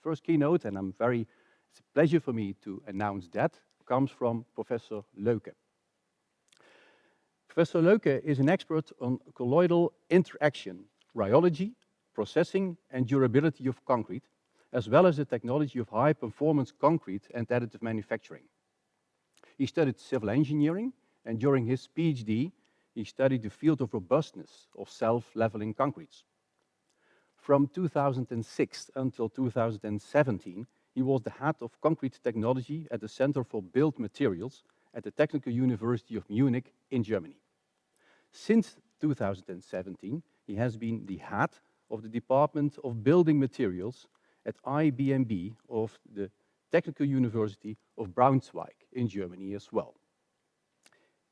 first keynote, and it's a pleasure for me to announce that, comes from Professor Lowke. Professor Lowke is an expert on colloidal interaction, rheology, processing, and durability of concrete, as well as the technology of high-performance concrete and additive manufacturing. He studied civil engineering, and during his PhD, he studied the field of robustness of self-leveling concretes. From 2006 until 2017, he was the head of concrete technology at the Center for Built Materials at the Technical University of Munich in Germany. Since 2017, he has been the head of the Department of Building Materials at IBMB of the Technical University of Braunschweig in Germany as well.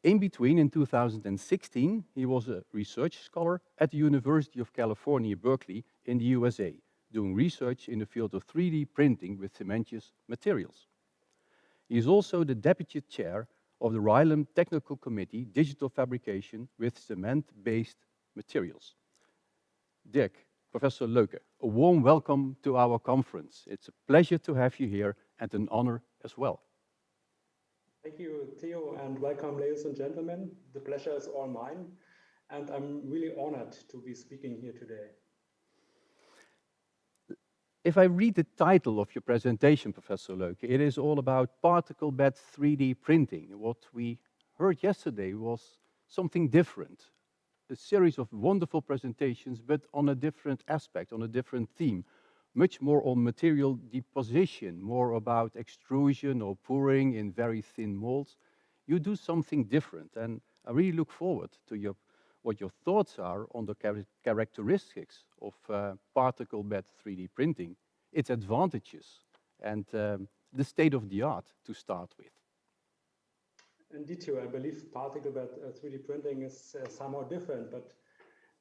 In between, in 2016, he was a research scholar at the University of California, Berkeley in the USA, doing research in the field of 3D printing with cementitious materials. He is also the deputy chair of the RILEM Technical Committee, Digital Fabrication with Cement-Based Materials. Dirk, Professor Lowke, a warm welcome to our conference. It's a pleasure to have you here and an honor as well. Thank you, Theo, and welcome, ladies and gentlemen. The pleasure is all mine, and I'm really honored to be speaking here today. If I read the title of your presentation, Professor Lowke, it is all about particle bed 3D printing. What we heard yesterday was something different, a series of wonderful presentations, but on a different aspect, on a different theme, much more on material deposition, more about extrusion or pouring in very thin molds. You do something different, and I really look forward to what your thoughts are on the characteristics of particle bed 3D printing, its advantages, and the state of the art to start with. Indeed, Theo, I believe particle bed 3D printing is somehow different, but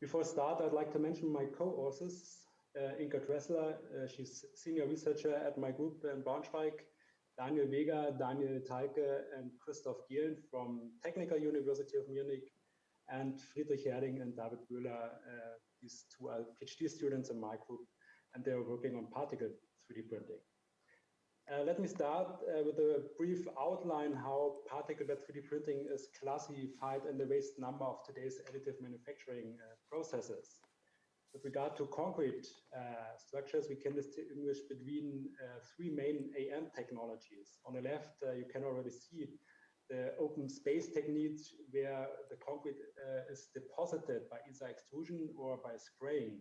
before I start, I'd like to mention my co-authors. Inka Dressler, she's senior researcher at my group in Braunschweig, Daniel Vega, Daniel Thalke, and Christoph Gielen from Technical University of Munich, and Friedrich Herding and David Böhler. These two are PhD students in my group, and they are working on particle 3D printing. Let me start with a brief outline how particle bed 3D printing is classified in the vast number of today's additive manufacturing processes. With regard to concrete structures, we can distinguish between three main AM technologies. On the left, you can already see the open space techniques where the concrete is deposited by either extrusion or by spraying.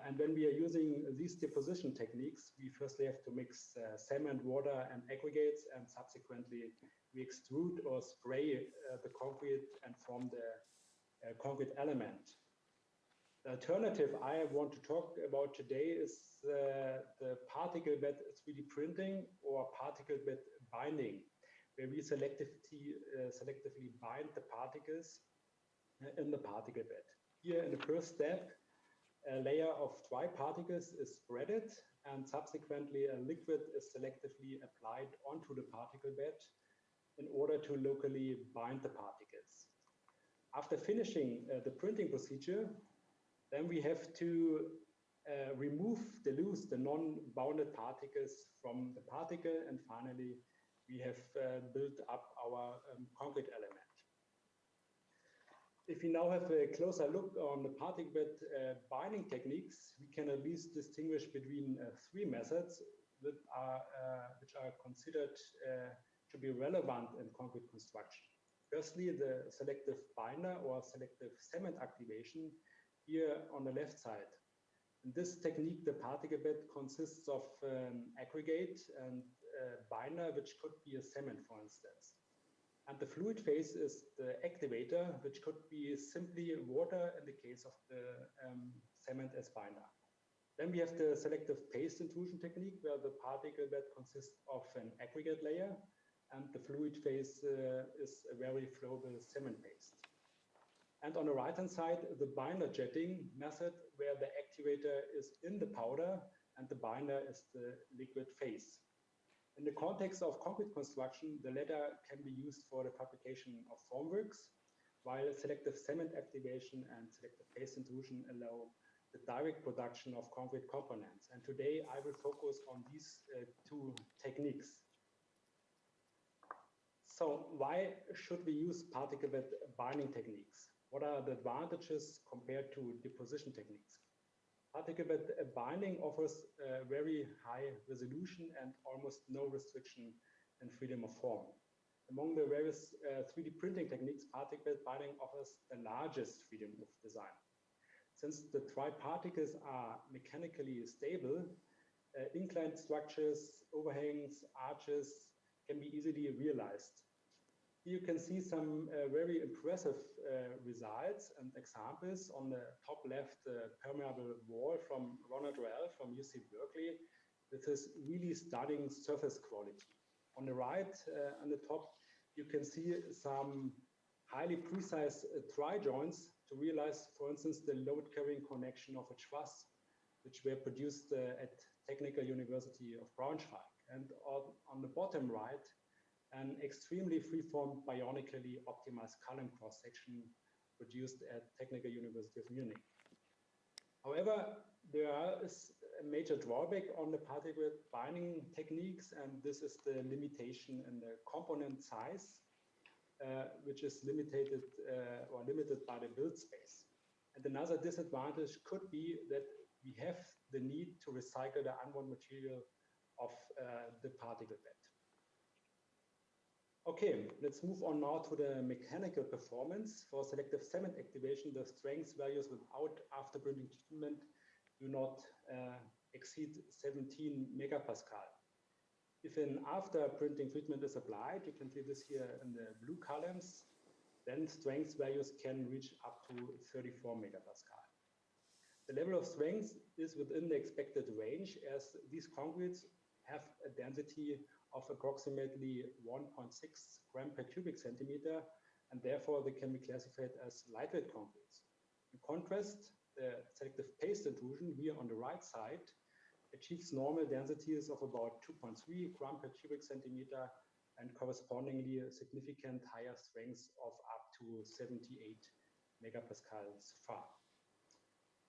And when we are using these deposition techniques, we firstly have to mix cement, water, and aggregates, and subsequently we extrude or spray the concrete and form the concrete element. The alternative I want to talk about today is the particle bed 3D printing or particle bed binding, where we selectively bind the particles in the particle bed. Here in the first step, a layer of dry particles is spreaded, and subsequently a liquid is selectively applied onto the particle bed in order to locally bind the particles. After finishing the printing procedure, then we have to delose the non-bounded particles from the particle, and finally we have built up our concrete element. If we now have a closer look on the particle bed binding techniques, we can at least distinguish between three methods that which are considered to be relevant in concrete construction. Firstly, the selective binder or selective cement activation, here on the left side. In this technique, the particle bed consists of aggregate and binder, which could be a cement, for instance. And the fluid phase is the activator, which could be simply water in the case of the cement as binder. Then we have the selective paste intrusion technique, where the particle bed consists of an aggregate layer, and the fluid phase is a very flowable cement paste. And on the right-hand side, the binder jetting method, where the activator is in the powder and the binder is the liquid phase. In the context of concrete construction, the latter can be used for the fabrication of formworks, while selective cement activation and selective paste intrusion allow the direct production of concrete components. And today I will focus on these two techniques. So why should we use particle bed binding techniques? What are the advantages compared to deposition techniques? Particle bed binding offers a very high resolution and almost no restriction in freedom of form. Among the various 3D printing techniques, particle bed binding offers the largest freedom of design. Since the tri-particles are mechanically stable, inclined structures, overhangs, arches can be easily realized. Here you can see some very impressive results and examples. On the top left, the permeable wall from Ronald Rell from UC Berkeley with his really stunning surface quality. On the right, on the top, you can see some highly precise tri-joints to realize, for instance, the load-carrying connection of a truss, which were produced at Technical University of Braunschweig. And on the bottom right, an extremely freeform, bionically optimized column cross-section produced at Technical University of Munich. However, there is a major drawback on the particle binding techniques, and this is the limitation in the component size, which is limited by the build space. And another disadvantage could be that we have the need to recycle the unworn material of the particle bed. Okay, let's move on now to the mechanical performance. For selective cement activation, the strength values without after-printing treatment do not exceed 17 megapascal. If an after-printing treatment is applied, you can see this here in the blue columns, then strength values can reach up to 34 megapascal. The level of strength is within the expected range, as these concretes have a density of approximately 1.6 gram per cubic centimeter, and therefore they can be classified as lightweight concretes. In contrast, the selective paste intrusion here on the right side achieves normal densities of about 2.3 gram per cubic centimeter and correspondingly a significant higher strengths of up to 78 megapascal so far.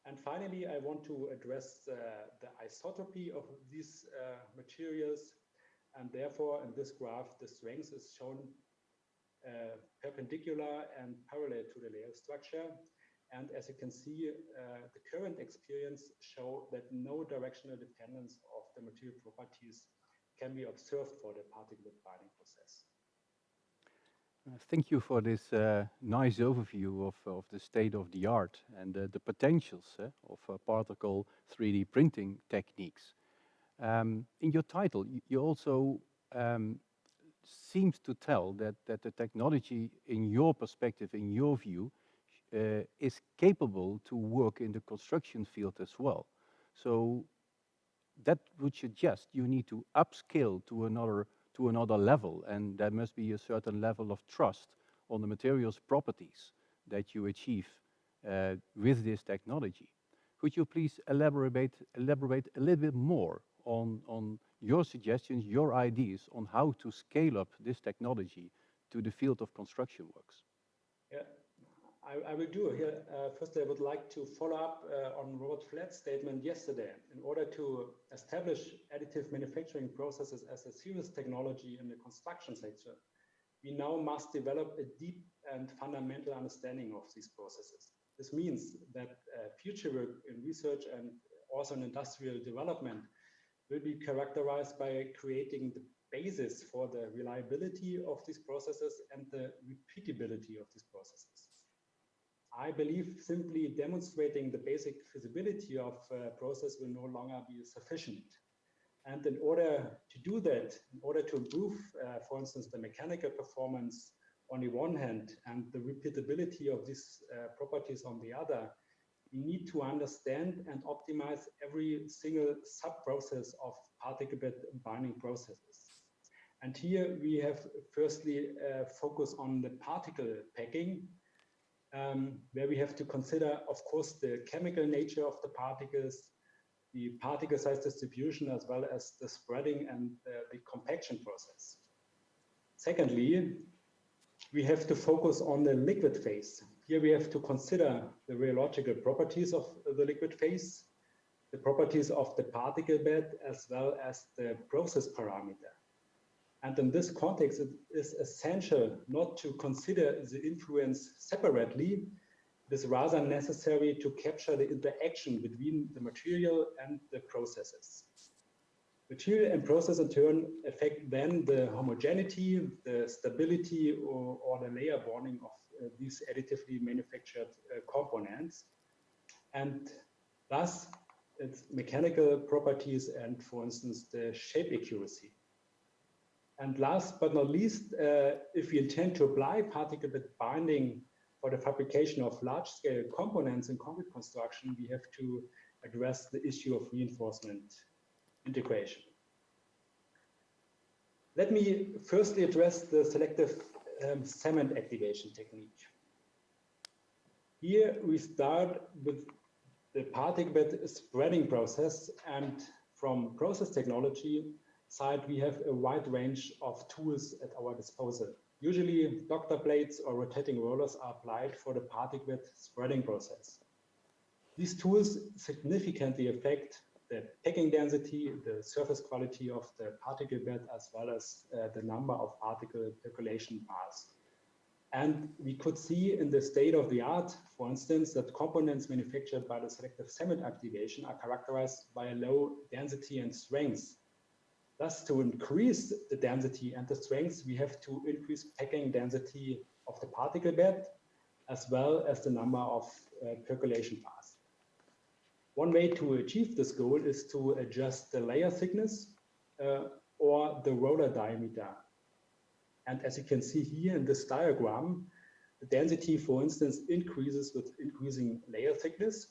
And finally, I want to address the isotropy of these materials. And therefore, in this graph, the strength is shown perpendicular and parallel to the layer structure. And as you can see, the current experience show that no directional dependence of the material properties can be observed for the particle binding process. Thank you for this nice overview of the state of the art and the potentials of particle 3D printing techniques. In your title, you also seems to tell that the technology, in your perspective, in your view, is capable to work in the construction field as well. So that would suggest you need to upscale to another level, and there must be a certain level of trust on the material's properties that you achieve with this technology. Could you please elaborate a little bit more on your suggestions, your ideas on how to scale up this technology to the field of construction works? Yeah, I will do here. First, I would like to follow up on Robert Flatt's statement yesterday. In order to establish additive manufacturing processes as a serious technology in the construction sector, we now must develop a deep and fundamental understanding of these processes. This means that future work in research and also in industrial development will be characterized by creating the basis for the reliability of these processes and the repeatability of these processes. I believe simply demonstrating the basic feasibility of a process will no longer be sufficient. And in order to do that, in order to improve, for instance, the mechanical performance on the one hand and the repeatability of these properties on the other, we need to understand and optimize every single sub-process of particle bed binding processes. And here we have firstly focus on the particle packing, where we have to consider, of course, the chemical nature of the particles, the particle size distribution, as well as the spreading and the compaction process. Secondly, we have to focus on the liquid phase. Here we have to consider the rheological properties of the liquid phase, the properties of the particle bed, as well as the process parameter. And in this context, it is essential not to consider the influence separately. It is rather necessary to capture the interaction between the material and the processes. Material and process in turn affect then the homogeneity, the stability, or the layer bonding of these additively manufactured components. And thus, its mechanical properties and, for instance, the shape accuracy. And last but not least, if we intend to apply particle bed binding for the fabrication of large-scale components in concrete construction, we have to address the issue of reinforcement integration. Let me firstly address the selective cement activation technique. Here we start with the particle bed spreading process, and from process technology side, we have a wide range of tools at our disposal. Usually, doctor plates or rotating rollers are applied for the particle bed spreading process. These tools significantly affect the packing density, the surface quality of the particle bed, as well as the number of particle percolation paths. And we could see in the state of the art, for instance, that components manufactured by the selective cement activation are characterized by a low density and strength. Thus, to increase the density and the strength, we have to increase packing density of the particle bed, as well as the number of percolation paths. One way to achieve this goal is to adjust the layer thickness or the roller diameter. And as you can see here in this diagram, the density, for instance, increases with increasing layer thickness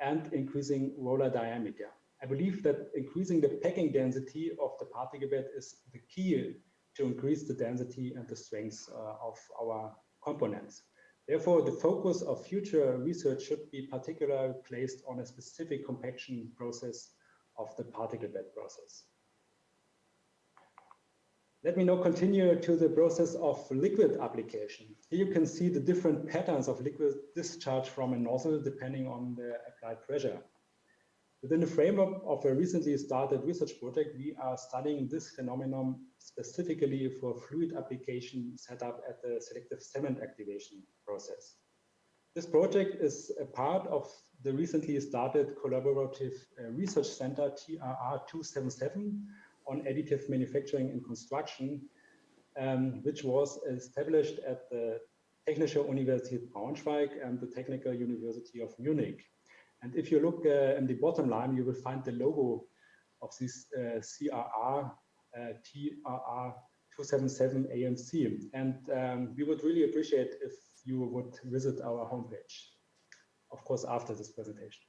and increasing roller diameter. I believe that increasing the packing density of the particle bed is the key to increase the density and the strength of our components. Therefore, the focus of future research should be particularly placed on a specific compaction process of the particle bed process. Let me now continue to the process of liquid application. Here you can see the different patterns of liquid discharge from a nozzle depending on the applied pressure. Within the framework of a recently started research project, we are studying this phenomenon specifically for fluid application set up at the selective cement activation process. This project is a part of the recently started collaborative research center TRR 277 on additive manufacturing and construction, which was established at the Technische Universität Braunschweig and the Technical University of Munich. And if you look in the bottom line, you will find the logo of this TRR 277 AMC. And we would really appreciate if you would visit our homepage, of course, after this presentation.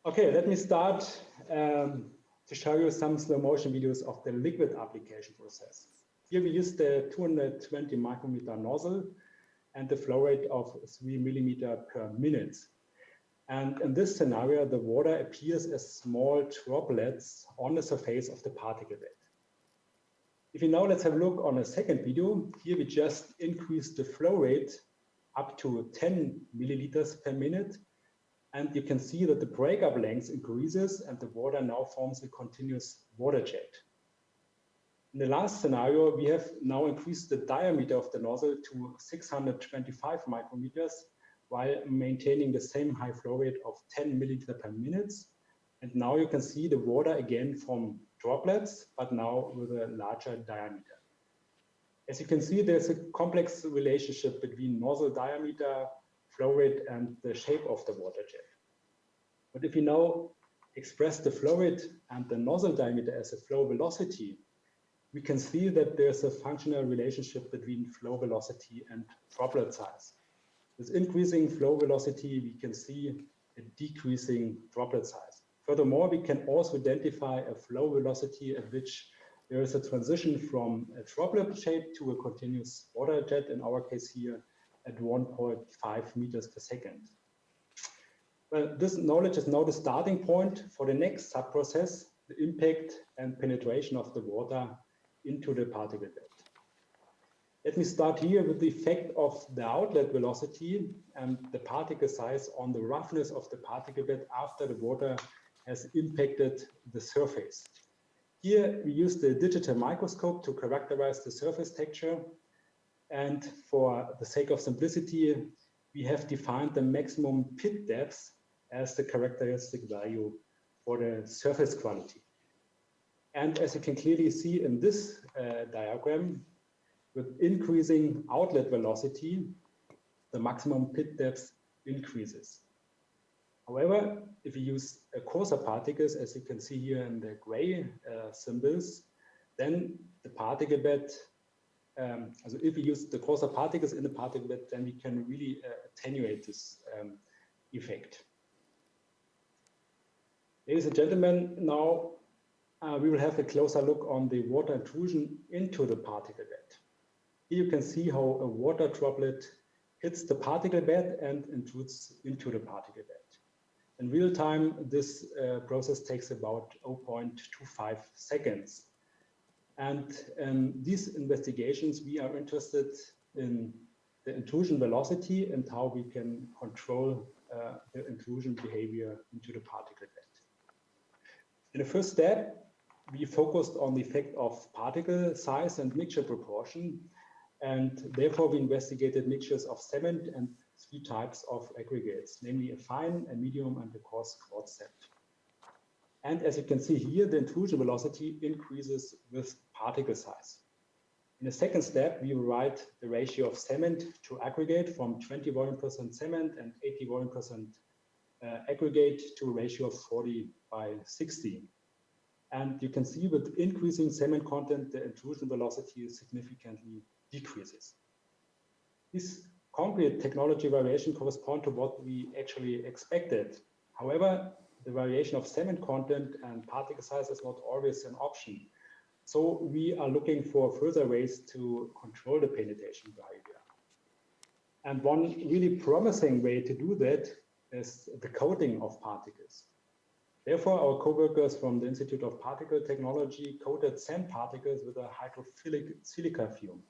Okay, let me start to show you some slow motion videos of the liquid application process. Here we use the 220 micrometer nozzle and the flow rate of 3 millimeter per minute. And in this scenario, the water appears as small droplets on the surface of the particle bed. If you now let's have a look on a second video, here we just increase the flow rate up to 10 milliliters per minute. And you can see that the breakup length increases and the water now forms a continuous water jet. In the last scenario, we have now increased the diameter of the nozzle to 625 micrometers while maintaining the same high flow rate of 10 milliliters per minute. And now you can see the water again from droplets, but now with a larger diameter. As you can see, there's a complex relationship between nozzle diameter, flow rate, and the shape of the water jet. But if you now express the flow rate and the nozzle diameter as a flow velocity, we can see that there's a functional relationship between flow velocity and droplet size. With increasing flow velocity, we can see a decreasing droplet size. Furthermore, we can also identify a flow velocity at which there is a transition from a droplet shape to a continuous water jet, in our case here, at 1.5 meters per second. Well, this knowledge is now the starting point for the next sub-process, the impact and penetration of the water into the particle bed. Let me start here with the effect of the outlet velocity and the particle size on the roughness of the particle bed after the water has impacted the surface. Here we use the digital microscope to characterize the surface texture, and for the sake of simplicity, we have defined the maximum pit depth as the characteristic value for the surface quality. And as you can clearly see in this diagram, with increasing outlet velocity, the maximum pit depth increases. However, if you use coarser particles, as you can see here in the gray symbols, then the particle bed, so if we use the coarser particles in the particle bed, then we can really attenuate this effect. Ladies and gentlemen, now we will have a closer look on the water intrusion into the particle bed. Here you can see how a water droplet hits the particle bed and intrudes into the particle bed. In real time, this process takes about 0.25 seconds. And in these investigations, we are interested in the intrusion velocity and how we can control the intrusion behavior into the particle bed. In the first step, we focused on the effect of particle size and mixture proportion. And therefore, we investigated mixtures of cement and 3 types of aggregates, namely a fine, a medium, and a coarse quartz sand. And as you can see here, the intrusion velocity increases with particle size. In the second step, we write the ratio of cement to aggregate from 20 volume% cement and 80 volume% aggregate to a ratio of 40/60. And you can see with increasing cement content, the intrusion velocity significantly decreases. This concrete technology variation corresponds to what we actually expected. However, the variation of cement content and particle size is not always an option. So we are looking for further ways to control the penetration behavior. And one really promising way to do that is the coating of particles. Therefore, our co-workers from the Institute of Particle Technology coated sand particles with a hydrophilic silica fume.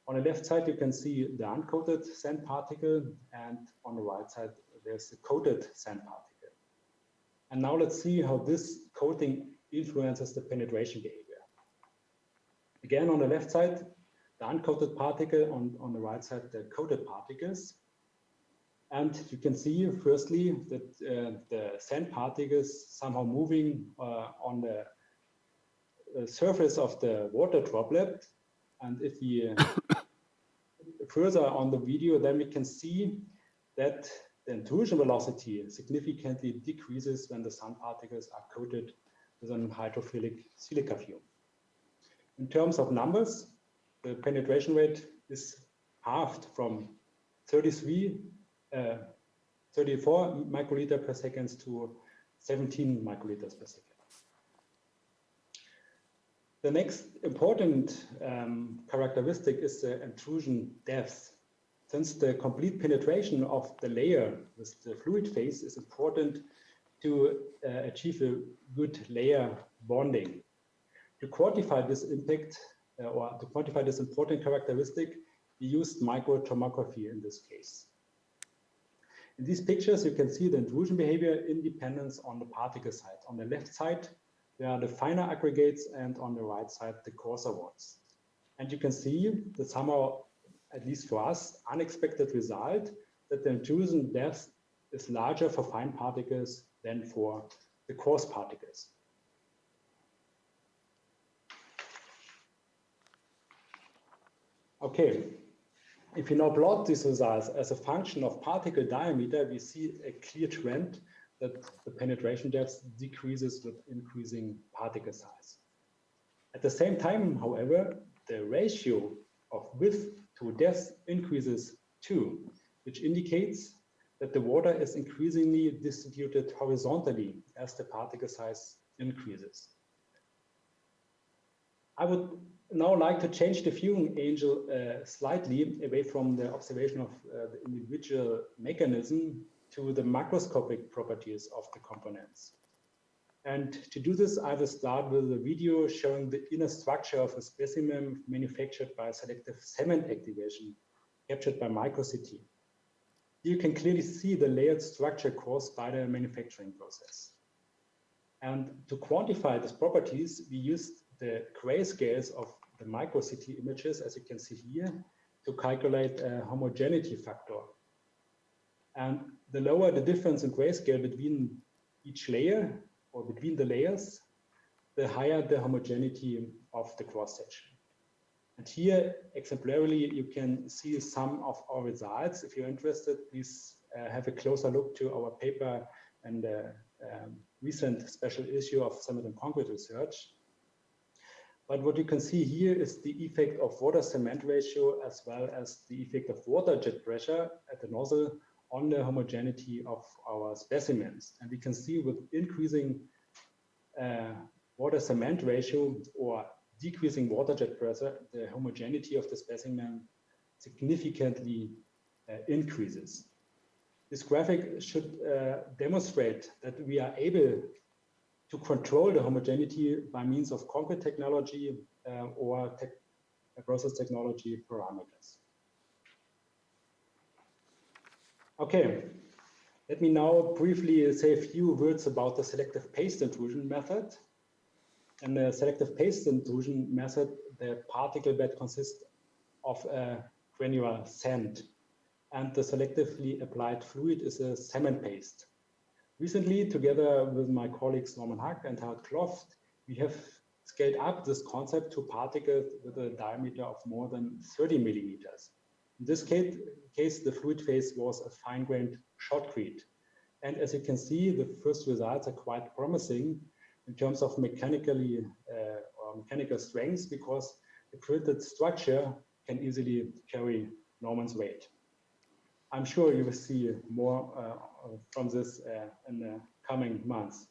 On the left side, you can see the uncoated sand particle, and on the right side, there's the coated sand particle. And now let's see how this coating influences the penetration behavior. Again, on the left side, the uncoated particle, on the right side, the coated particles. And you can see, firstly, that the sand particles somehow moving on the surface of the water droplet. And if we further on the video, then we can see that the intrusion velocity significantly decreases when the sand particles are coated with an hydrophilic silica fume. In terms of numbers, the penetration rate is halved from 34 microliter per second to 17 microliters per second. The next important characteristic is the intrusion depth. Since the complete penetration of the layer with the fluid phase is important to achieve a good layer bonding. To quantify this impact or to quantify this important characteristic, we used microtomography in this case. In these pictures, you can see the intrusion behavior independence on the particle side. On the left side, there are the finer aggregates, and on the right side, the coarser ones. And you can see that somehow, at least for us, unexpected result that the intrusion depth is larger for fine particles than for the coarse particles. Okay, if you now plot these results as a function of particle diameter, we see a clear trend that the penetration depth decreases with increasing particle size. At the same time, however, the ratio of width to depth increases too, which indicates that the water is increasingly distributed horizontally as the particle size increases. I would now like to change the viewing angle slightly away from the observation of the individual mechanism to the macroscopic properties of the components. And to do this, I will start with a video showing the inner structure of a specimen manufactured by selective cement activation, captured by micro-CT. You can clearly see the layered structure caused by the manufacturing process. And to quantify these properties, we used the grayscales of the micro-CT images, as you can see here, to calculate a homogeneity factor. And the lower the difference in grayscale between each layer or between the layers, the higher the homogeneity of the cross-section. And here, exemplarily, you can see some of our results. If you're interested, please have a closer look to our paper and recent special issue of Cement and Concrete Research. But what you can see here is the effect of water-cement ratio as well as the effect of water jet pressure at the nozzle on the homogeneity of our specimens. And we can see with increasing water-cement ratio or decreasing water jet pressure, the homogeneity of the specimen significantly increases. This graphic should demonstrate that we are able to control the homogeneity by means of concrete technology or process technology parameters. Okay, let me now briefly say a few words about the selective paste intrusion method. In the selective paste intrusion method, the particle bed consists of a granular sand, and the selectively applied fluid is a cement paste. Recently, together with my colleagues Norman Hack and Harald Kloft, we have scaled up this concept to particles with a diameter of more than 30 millimeters. In this case, the fluid phase was a fine-grained shotcrete. And as you can see, the first results are quite promising in terms of mechanical strengths, because the printed structure can easily carry Norman's weight. I'm sure you will see more from this in the coming months.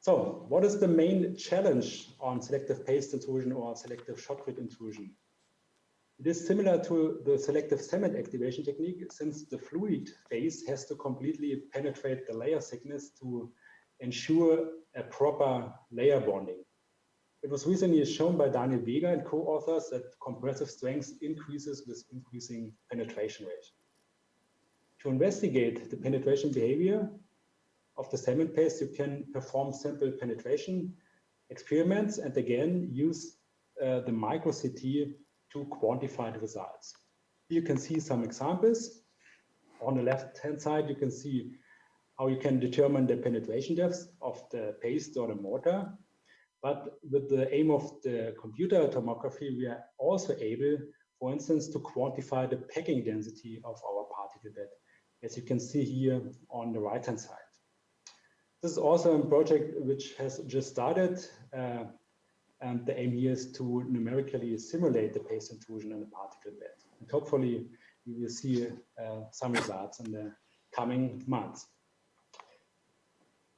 So what is the main challenge on selective paste intrusion or selective shotcrete intrusion? It is similar to the selective cement activation technique, since the fluid phase has to completely penetrate the layer thickness to ensure a proper layer bonding. It was recently shown by Daniel Weger and co-authors that compressive strength increases with increasing penetration rate. To investigate the penetration behavior of the cement paste, you can perform simple penetration experiments and again use the micro-CT to quantify the results. Here you can see some examples. On the left-hand side, you can see how you can determine the penetration depth of the paste or the mortar. But with the aim of the computer tomography, we are also able, for instance, to quantify the packing density of our particle bed, as you can see here on the right-hand side. This is also a project which has just started, and the aim here is to numerically simulate the paste intrusion in the particle bed. And hopefully, we will see some results in the coming months.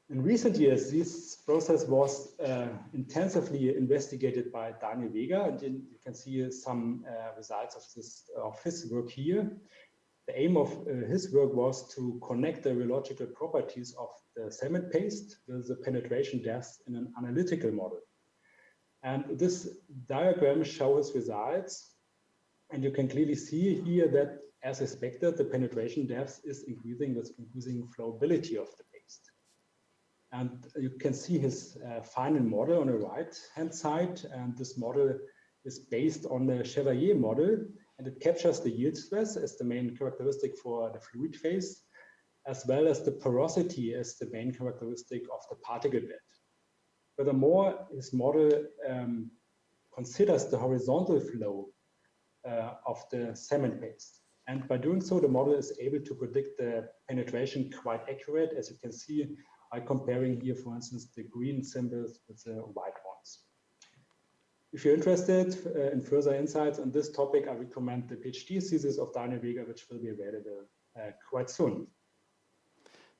In recent years, this process was intensively investigated by Daniel Weger, and you can see some results of his work here. The aim of his work was to connect the rheological properties of the cement paste with the penetration depth in an analytical model. And this diagram shows results, and you can clearly see here that, as expected, the penetration depth is increasing with increasing flowability of the paste. And you can see his final model on the right-hand side, and this model is based on the Chevalier model, and it captures the yield stress as the main characteristic for the fluid phase, as well as the porosity as the main characteristic of the particle bed. Furthermore, his model considers the horizontal flow of the cement paste. And by doing so, the model is able to predict the penetration quite accurate, as you can see by comparing here, for instance, the green symbols with the white ones. If you're interested in further insights on this topic, I recommend the PhD thesis of Daniel Weger, which will be available quite soon.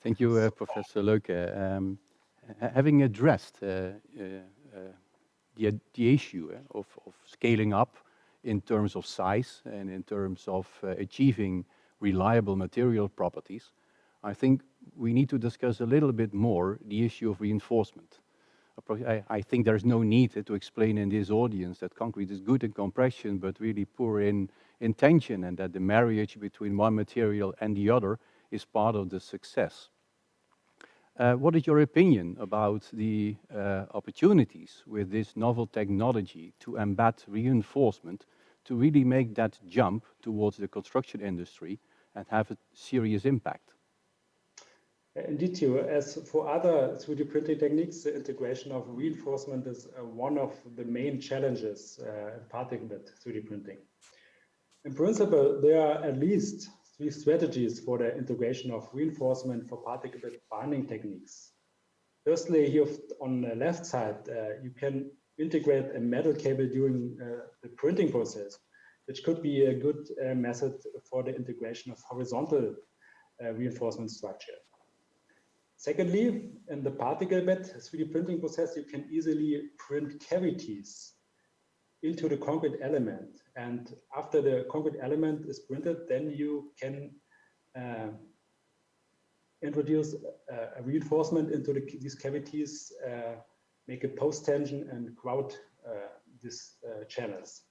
Thank you, Professor Lowke. Having addressed the issue of scaling up in terms of size and in terms of achieving reliable material properties, I think we need to discuss a little bit more the issue of reinforcement. I think there's no need to explain in this audience that concrete is good in compression, but really poor in tension, and that the marriage between one material and the other is part of the success. What is your opinion about the opportunities with this novel technology to embed reinforcement to really make that jump towards the construction industry and have a serious impact? Indeed, Theo, as for other 3D printing techniques, the integration of reinforcement is one of the main challenges in particle bed 3D printing. In principle, there are at least 3 strategies for the integration of reinforcement for particle bed binding techniques. Firstly, here on the left side, you can integrate a metal cable during the printing process, which could be a good method for the integration of horizontal reinforcement structure. Secondly, in the particle bed 3D printing process, you can easily print cavities into the concrete element. And after the concrete element is printed, then you can introduce a reinforcement into these cavities, make a post-tension and grout these channels.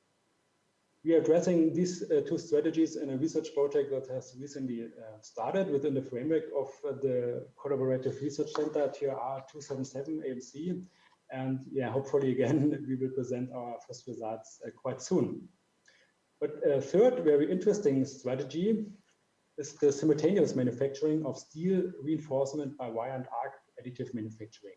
We are addressing these 2 strategies in a research project that has recently started within the framework of the Collaborative Research Center TRR 277 AMC. And yeah, hopefully again, we will present our first results quite soon. But a third very interesting strategy is the simultaneous manufacturing of steel reinforcement by wire and arc additive manufacturing.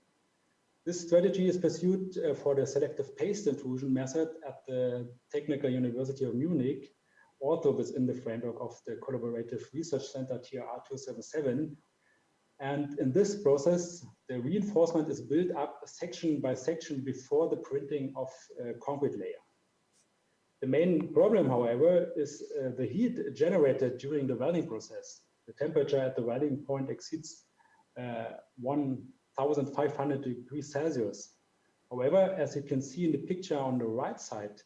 This strategy is pursued for the selective paste intrusion method at the Technical University of Munich, also within the framework of the Collaborative Research Center TRR 277. And in this process, the reinforcement is built up section by section before the printing of a concrete layer. The main problem, however, is the heat generated during the welding process. The temperature at the welding point exceeds 1,500 degrees Celsius. However, as you can see in the picture on the right side,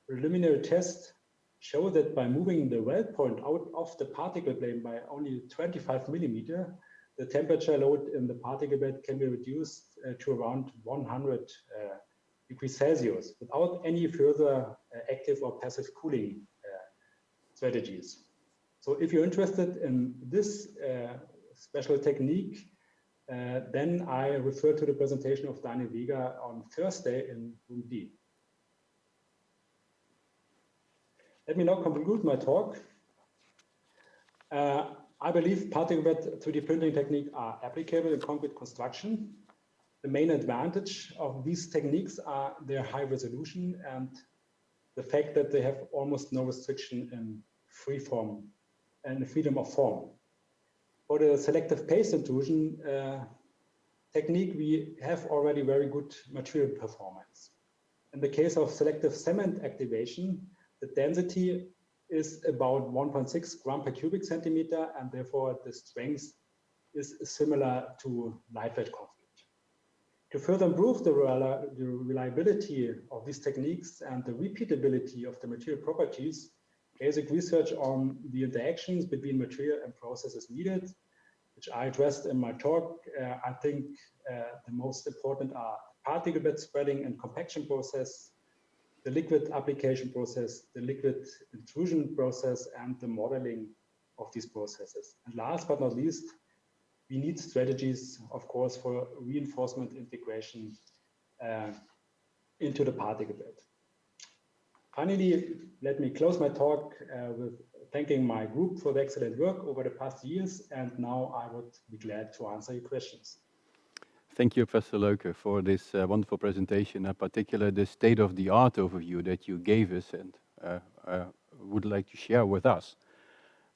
preliminary tests show that by moving the weld point out of the particle plane by only 25 millimeter, the temperature load in the particle bed can be reduced to around 100 degrees Celsius without any further active or passive cooling strategies. So if you're interested in this special technique, then I refer to the presentation of Daniel Vega on Thursday in room D. Let me now conclude my talk. I believe particle bed 3D printing techniques are applicable in concrete construction. The main advantage of these techniques are their high resolution and the fact that they have almost no restriction in free form and freedom of form. For the selective paste intrusion technique, we have already very good material performance. In the case of selective cement activation, the density is about 1.6 gram per cubic centimeter, and therefore the strength is similar to lightweight concrete. To further improve the reliability of these techniques and the repeatability of the material properties, basic research on the interactions between material and process is needed, which I addressed in my talk. I think the most important are particle bed spreading and compaction process, the liquid application process, the liquid intrusion process, and the modeling of these processes. And last but not least, we need strategies, of course, for reinforcement integration into the particle bed. Finally, let me close my talk with thanking my group for the excellent work over the past years, and now I would be glad to answer your questions. Thank you, Professor Lowke, for this wonderful presentation, in particular the state-of-the-art overview that you gave us and would like to share with us.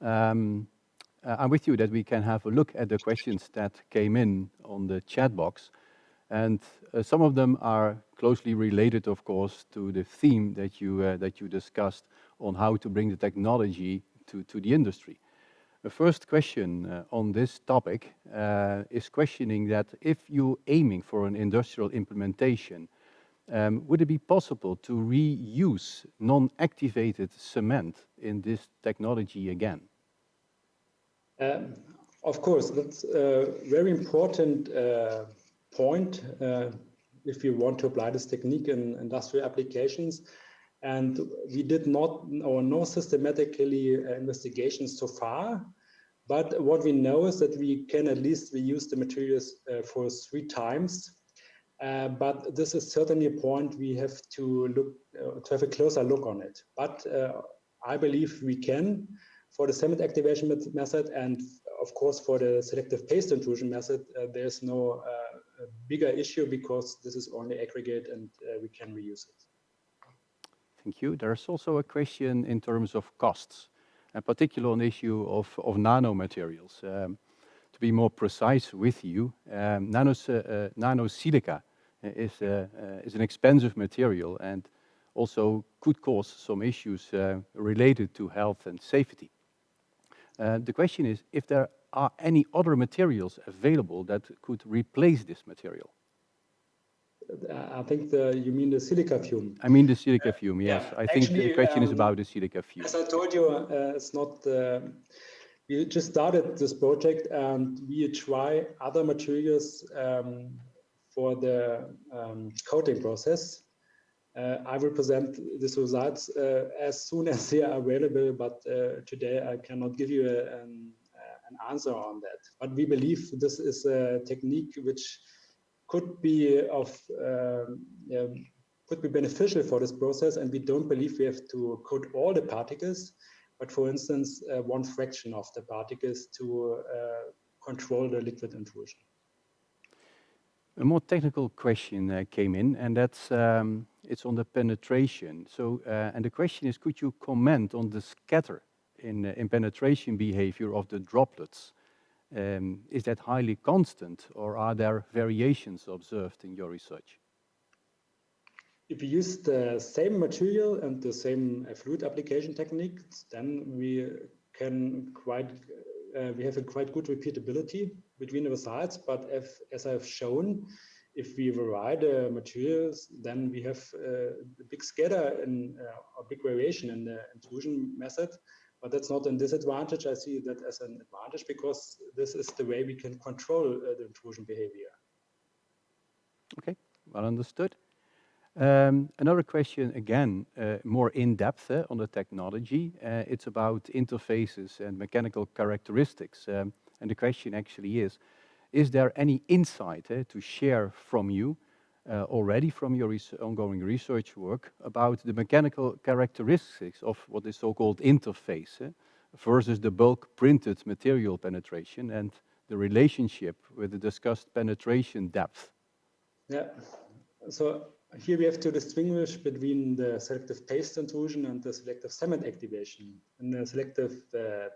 I'm with you that we can have a look at the questions that came in on the chat box, and some of them are closely related, of course, to the theme that you discussed on how to bring the technology to the industry. The first question on this topic is questioning that if you're aiming for an industrial implementation, would it be possible to reuse non-activated cement in this technology again? Of course, that's a very important point if you want to apply this technique in industrial applications. And we did not or no systematically investigations so far. But what we know is that we can at least reuse the materials for 3 times. But this is certainly a point we have to look to have a closer look on it. But I believe we can for the cement activation method, and of course for the selective paste intrusion method, there's no bigger issue because this is only aggregate and we can reuse it. Thank you. There's also a question in terms of costs, and particularly on the issue of nanomaterials. To be more precise with you, nanosilica is an expensive material and also could cause some issues related to health and safety. The question is if there are any other materials available that could replace this material. I think you mean the silica fume. I mean the silica fume, yes. Yeah. I think Actually, the question is about the silica fume. As I told you, it's not. We just started this project and we try other materials for the coating process. I will present these results as soon as they are available, but today I cannot give you an answer on that. But we believe this is a technique which could be beneficial for this process, and we don't believe we have to coat all the particles, but for instance, one fraction of the particles to control the liquid intrusion. A more technical question came in, and that's it's on the penetration. So, and the question is, could you comment on the scatter in penetration behavior of the droplets? Is that highly constant, or are there variations observed in your research? If you use the same material and the same fluid application techniques, then we have a quite good repeatability between the results. But as I've shown, if we vary the materials, then we have a big scatter and a big variation in the intrusion method. But that's not a disadvantage. I see that as an advantage because this is the way we can control the intrusion behavior. Okay, well understood. Another question, again, more in depth on the technology. It's about interfaces and mechanical characteristics. And the question actually is there any insight to share from you already from your ongoing research work about the mechanical characteristics of what is so-called interface versus the bulk printed material penetration and the relationship with the discussed penetration depth? Yeah, so here we have to distinguish between the selective paste intrusion and the selective cement activation. In the selective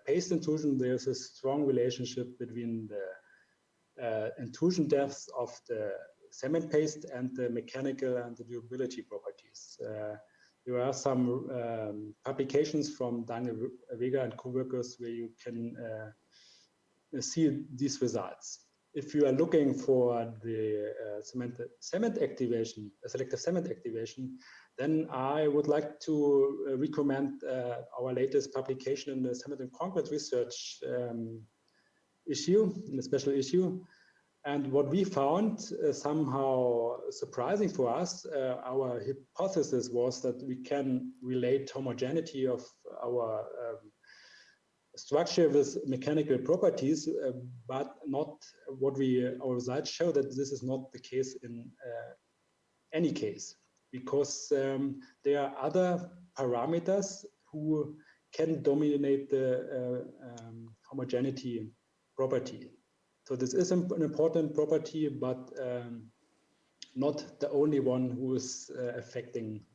paste intrusion, there's a strong relationship between the intrusion depth of the cement paste and the mechanical and the durability properties. There are some publications from Daniel Vega and co-workers where you can see these results. If you are looking for the cement activation, selective cement activation, then I would like to recommend our latest publication in the cement and concrete research issue, in the special issue. And what we found somehow surprising for us, our hypothesis was that we can relate homogeneity of our structure with mechanical properties, but not what our results show that this is not the case in any case, because there are other parameters who can dominate the homogeneity property. So this is an important property, but not the only one who is affecting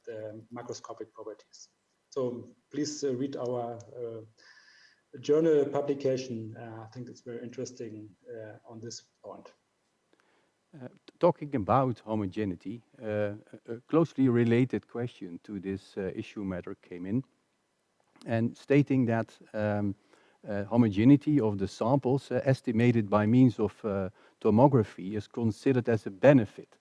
the macroscopic properties. So please read our journal publication. I think it's very interesting on this point. Talking about homogeneity, a closely related question to this issue matter came in, and stating that homogeneity of the samples estimated by means of tomography is considered as a benefit.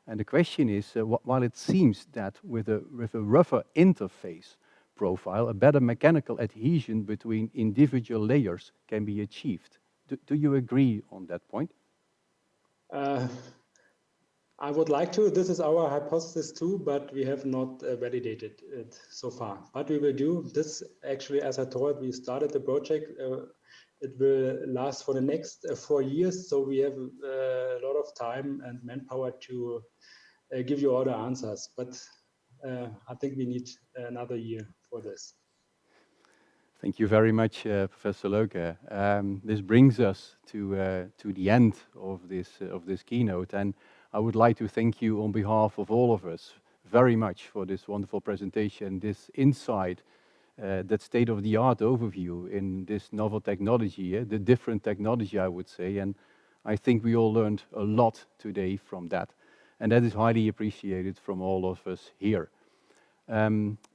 And the question is, while it seems that with a rougher interface profile, a better mechanical adhesion between individual layers can be achieved. Do you agree on that point? I would like to. This is our hypothesis too, but we have not validated it so far. But we will do this. Actually, as I told, we started the project. It will last for the next 4 years, so we have a lot of time and manpower to give you all the answers. But I think we need another year for this. Thank you very much, Professor Lowke. This brings us to the end of this keynote, and I would like to thank you on behalf of all of us very much for this wonderful presentation, this insight, that state-of-the-art overview in this novel technology, the different technology, I would say, and I think we all learned a lot today from that, and that is highly appreciated from all of us here.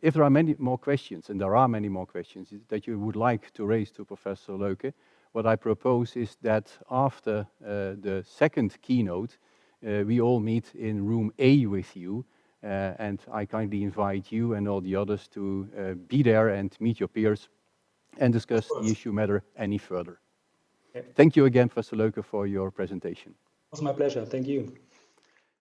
If there are many more questions, and there are many more questions that you would like to raise to Professor Lowke, what I propose is that after the second keynote, we all meet in room A with you, and I kindly invite you and all the others to be there and meet your peers and discuss the issue matter any further. Okay. Thank you again, Professor Lowke, for your presentation. It was my pleasure. Thank you.